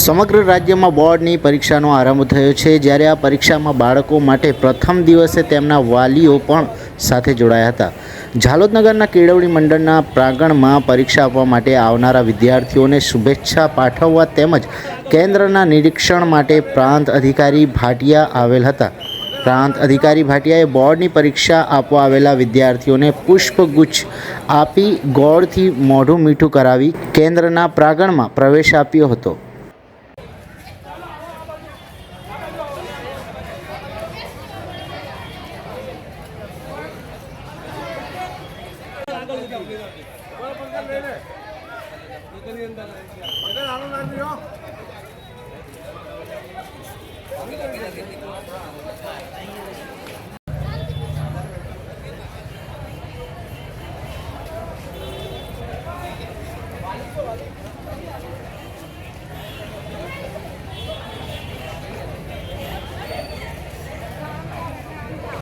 સમગ્ર રાજ્યમાં બોર્ડની પરીક્ષાનો આરંભ થયો છે। જ્યારે આ પરીક્ષામાં બાળકો માટે પ્રથમ દિવસે તેમના વાલીઓ પણ સાથે જોડાયા હતા। ઝાલોદ નગરના કેળવણી મંડળના પ્રાંગણમાં પરીક્ષા આપવા માટે આવનારા વિદ્યાર્થીઓને શુભેચ્છા પાઠવવા તેમજ કેન્દ્રના નિરીક્ષણ માટે પ્રાંત અધિકારી ભાટિયા આવેલ હતા। પ્રાંત અધિકારી ભાટિયાએ બોર્ડની પરીક્ષા આપવા આવેલા વિદ્યાર્થીઓને પુષ્પગુચ્છ આપી ગોળથી મોઢું મીઠું કરાવી કેન્દ્રના પ્રાંગણમાં પ્રવેશ આપ્યો હતો।